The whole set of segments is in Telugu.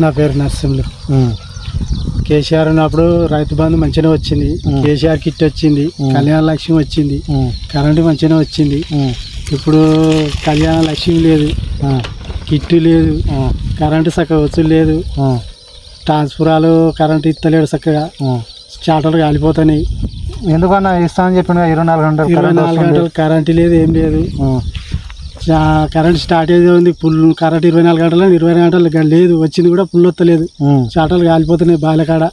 నా పేరు నరసింహులు. కేసీఆర్ ఉన్నప్పుడు రైతు బంధు మంచిగా వచ్చింది, కేసీఆర్ కిట్ వచ్చింది, కళ్యాణ లక్ష్మి వచ్చింది, కరెంటు మంచిగా వచ్చింది. ఇప్పుడు కళ్యాణ లక్ష్మి లేదు, కిట్టు లేదు, కరెంటు చక్కగా వసూలు లేదు, ట్రాన్స్ఫరాలు కరెంటు ఇస్తలేడు చక్కగా, చాటలు కాలిపోతున్నాయి. ఎందుకన్నా ఇస్తామని చెప్పిన 24 గంటలు కరెంటు లేదు, ఏం లేదు. కరెంట్ స్టార్ట్ అయ్యేది ఉంది, ఫుల్ కరెంట్ 24 గంటలు 20 గంటలు లేదు, వచ్చింది కూడా ఫుల్ వస్తలేదు. చాటలు కాలిపోతున్నాయి బాయిలకాడ.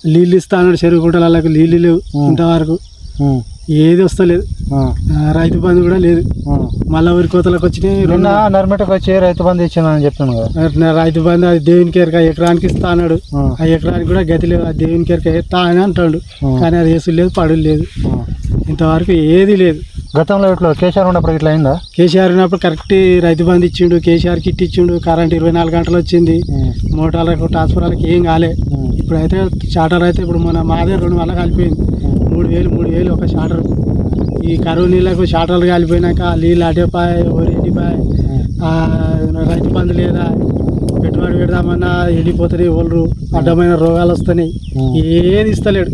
నీళ్ళు ఇస్తా అన్నాడు చెరువు గుంటలకు, నీళ్ళు లేవు ఇంతవరకు, ఏది వస్తలేదు. రైతు బంధు కూడా లేదు. మళ్ళీ ఊరి కోతలకు వచ్చినాయి. నర్మటకు వచ్చి రైతు బంధు ఇచ్చిందని చెప్తాను కదా. రైతు బంధు అది దేవునికి ఎరక, ఎకరానికి ఇస్తా అన్నాడు. ఆ ఎకరానికి కూడా గతి లేదు, అది దేవునికి ఎరక ఎత్తా అని అంటాడు. కానీ అది వేసులు లేదు, పడులు లేదు, ఇంతవరకు ఏది లేదు. గతంలో ఇట్లా కేసీఆర్ ఉన్నప్పుడు ఇట్లా అయిందా? కేసీఆర్ ఉన్నప్పుడు కరెక్ట్ రైతు బంధు ఇచ్చిండు, కేసీఆర్ కిట్ ఇచ్చిండు, కరెంట్ 24 గంటలు వచ్చింది, మోటార్లకు ట్రాన్స్ఫరాలకు ఏం కాలే. ఇప్పుడైతే చాటర్ అయితే ఇప్పుడు మన మాదే 2 వల్ల కలిపోయింది, 3,000 ఒక షాటర్. ఈ కరువు నీళ్ళకు షాటర్లు కాలిపోయినాక నీళ్ళు అటేపాయ ఓరెండిపాయ, రైతు బంధు లేదా, పెట్టుబడి పెడదామన్నా ఎండిపోతున్నాయి, ఓళ్ళు అడ్డమైన రోగాలు వస్తున్నాయి, ఏది ఇస్తలేడు.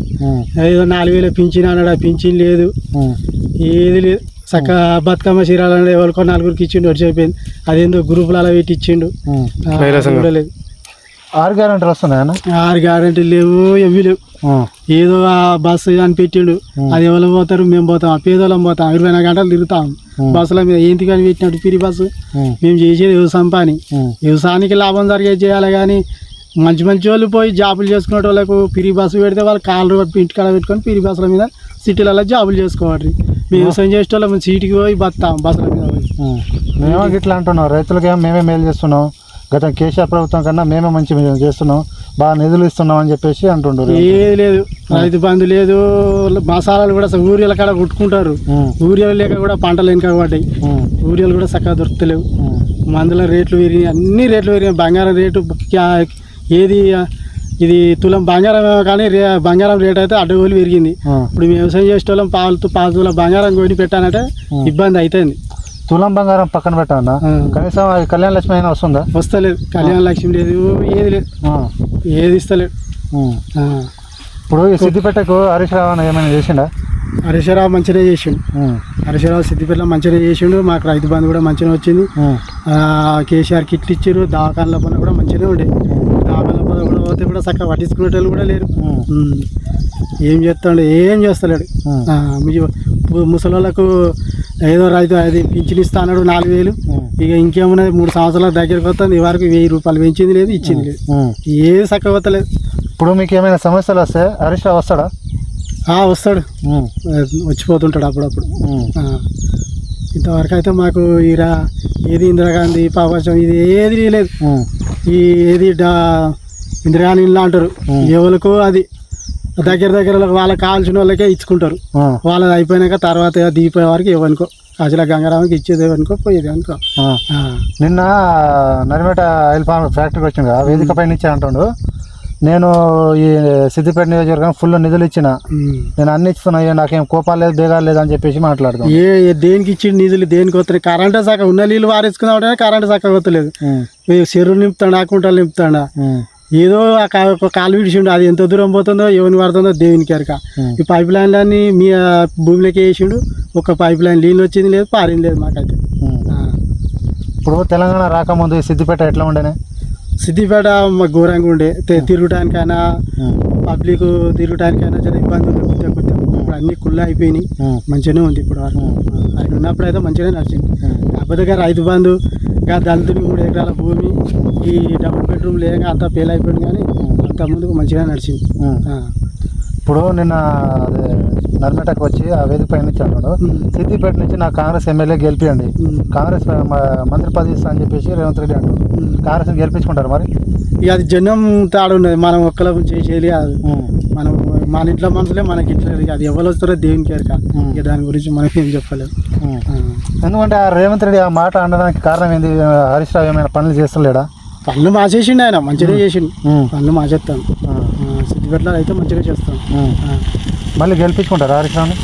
ఏదో 4,000 పింఛన్ అన్నాడు, ఆ పింఛన్ లేదు, ఏది లేదు. చక్కగా బతుకమ్మ చీరాలు అంటే ఎవరికో 4గురికి ఇచ్చిండు, వచ్చి అయిపోయింది. అదేందో గ్రూపులు అలా పెట్టి ఇచ్చిండు, కూడా లేదు. 6 గ్యారెంటీలు వస్తున్నాయన్న? 6 గ్యారెంటీలు లేవు, ఎవి లేవు. ఏదో ఆ బస్సు అని పెట్టిండు, అది ఎవరు పోతారు, మేము పోతాం, ఆ పేదోళ్ళం పోతాం, 24 గంటలు తిరుగుతాం బస్సుల మీద. ఏంటి కానీ పెట్టినట్టు పిరి బస్సు? మేము చేసేది వ్యవసాయం పని, వ్యవసాయానికి లాభం జరిగేది చేయాలి. కానీ మంచి మంచి వాళ్ళు పోయి జాబులు చేసుకునే వాళ్ళకు పిరి బస్సు పెడితే వాళ్ళు కాళ్ళు ఇంటికాడ పెట్టుకొని పిరి బస్సుల మీద సిటీలలో జాబులు చేసుకోవాలి. మేము వ్యవసాయం చేసే వాళ్ళం సీటుకి పోయి బతాం బస్సుల మీద పోయి. మేమే ఇట్లా అంటున్నాం, రైతులకేమో మేమే మేలు చేస్తున్నాం, గత కేసీఆర్ ప్రభుత్వం కన్నా మేమే మంచి చేస్తున్నాం, బాగా నిధులు ఇస్తున్నాం అని చెప్పేసి అంటుండ్రు. ఏది లేదు, రైతు బంధు లేదు, మసాలాలు కూడా ఊరియాల కాడ కుట్టుకుంటారు, ఊరియాలు లేక కూడా పంటలు వెనక పడ్డాయి, ఊరియాలు కూడా చక్కగా దొరుకుతలేవు, మందుల రేట్లు పెరిగినాయి, అన్ని రేట్లు పెరిగినాయి. బంగారం రేటు ఏది ఇది తులం బంగారం కానీ బంగారం రేట్ అయితే అడ్డగోలు పెరిగింది. ఇప్పుడు మేము వ్యవసాయం చేసే వాళ్ళం పాలు తులం బంగారం కొని పెట్టానంటే ఇబ్బంది అవుతుంది. తులం బంగారం పక్కన పెట్టాలన్నా కనీసం కళ్యాణ లక్ష్మి అయినా వస్తుందా? వస్తలేదు, కళ్యాణ లక్ష్మి లేదు, ఏది లేదు, ఏది ఇస్తలేదు. ఇప్పుడు సిద్దిపేటకు హరీష్ రావు ఏమైనా చేసిండా? హరీష్ రావు మంచిగా చేసిండు, హరీష్ రావు సిద్దిపేటలో మంచిగా చేసిండు. మాకు రైతు బంధు కూడా మంచిగా వచ్చింది, కేసీఆర్ కిట్లు ఇచ్చారు, దవాఖానల పనులు కూడా మంచిగానే ఉండే. దవాఖానల పనులు కూడా పోతే కూడా చక్కగా పట్టించుకునే వాళ్ళు కూడా లేరు. ఏం చేస్తాడు, ఏం చేస్తలేడు. ముసలి వాళ్ళకు ఏదో రైతు అది పింఛన్ ఇస్తా అన్నాడు 4,000. ఇక ఇంకేమున్నది, 3 సంవత్సరాల దగ్గరికి వస్తుంది, ఈ వరకు 1,000 రూపాయలు పెంచింది లేదు, ఇచ్చింది లేదు, ఏది చక్కగా వస్తలేదు. ఇప్పుడు మీకు ఏమైనా సమస్యలు వస్తే హరీష్ రావు వస్తాడా? వస్తాడు, వచ్చిపోతుంటాడు అప్పుడప్పుడు. ఇంతవరకు అయితే మాకు ఏది ఇందిరాగాంధీ ప్రపంచం ఇది ఏది లేదు. ఈ ఏది ఇందిరాగాంధీ ఇల్లు అంటారు, ఎవరికో అది దగ్గర వాళ్ళకి కావాల్సిన వాళ్ళకే ఇచ్చుకుంటారు. వాళ్ళది అయిపోయినాక తర్వాత దీపోయే వరకు ఎవరికో అసలు గంగారావుకి ఇచ్చేది ఎవరికో పోయేది అనుకో. నిన్న నరిమేట ఆయిల్ పామ్ ఫ్యాక్టరీకి వచ్చింది కదా, వేదిక పైన ఇచ్చా అంటుండు. నేను ఈ సిద్దిపేట నియోజకవర్గం ఫుల్ నిధులు ఇచ్చిన, నేను అన్ని ఇస్తున్నా, నాకేం కోపాలు లేదు బేగాలు లేదు అని చెప్పేసి మాట్లాడుతాను. దేనికి ఇచ్చిన నిధులు దేనికి వస్తున్నాయి? కరెంటే చక్కగా ఉన్న నీళ్ళు వారేసుకున్నా కరెంట్ చక్కగా వస్తలేదు. చెరువులు నింపుతాడా, కుంటలు నింపుతాడా, ఏదో ఒక కాలు విడిచిండు, అది ఎంత దూరం పోతుందో ఎవరిని పడుతుందో దేవునికి ఎరక. ఈ పైప్ లైన్లన్నీ మీ భూమిలోకి వేసిండు, ఒక పైప్ లైన్ నీళ్ళు వచ్చింది లేదు, పారింది లేదు మాకైతే. ఇప్పుడు తెలంగాణ రాకముందు సిద్దిపేట ఎట్లా ఉండేనే? సిద్దిపేట ఘోరంగా ఉండే, తిరగటానికైనా పబ్లిక్ తిరగటానికైనా చాలా ఇబ్బంది ఉంది. కొద్దిగా ఇప్పుడు అన్ని కుళ్ళ అయిపోయినాయి, మంచిగానే ఉంది ఇప్పుడు వరకు. ఆయన ఉన్నప్పుడు అయితే మంచిగానే నడిచింది. కాకపోతే రైతు బంధు దళితుని 3 ఎకరాల భూమి, ఈ డబుల్ బెడ్రూమ్ లేక అంతా ఫెయిల్ అయిపోయింది. కానీ అంత ముందుకు మంచిగా నడిచింది. ఇప్పుడు నిన్న అదే నర్మేటకు వచ్చి ఆ వేదిక పైన నుంచి అన్నాడు, సిద్దిపేట నుంచి నా కాంగ్రెస్ ఎమ్మెల్యే గెలిపియండి, కాంగ్రెస్ మంత్రి పదవి ఇస్తా అని చెప్పేసి రేవంత్ రెడ్డి అంటారు. కాంగ్రెస్ని గెలిపించుకుంటారు మరి? ఇక అది జనం తాడు ఉన్నది, మనం ఒక్కల చేసేది కాదు. మనం మన ఇంట్లో మనుషులే మనకి ఇట్లా, అది ఎవరు వస్తారో దేవునికి ఎరక. ఇక దాని గురించి మనం ఏం చెప్పలేము. ఎందుకంటే ఆ రేవంత్ రెడ్డి ఆ మాట అనడానికి కారణం ఏంది? హరీష్ రావు ఏమైనా పనులు చేస్తలేడా? పనులు మార్చేసిండు, ఆయన మంచిగా చేసిండు, పనులు మార్చేస్తాను. సిద్దిపేటలో అయితే మంచిగా చేస్తాను. మళ్ళీ గెలిపించుకుంటారు హరీష్ రావుని?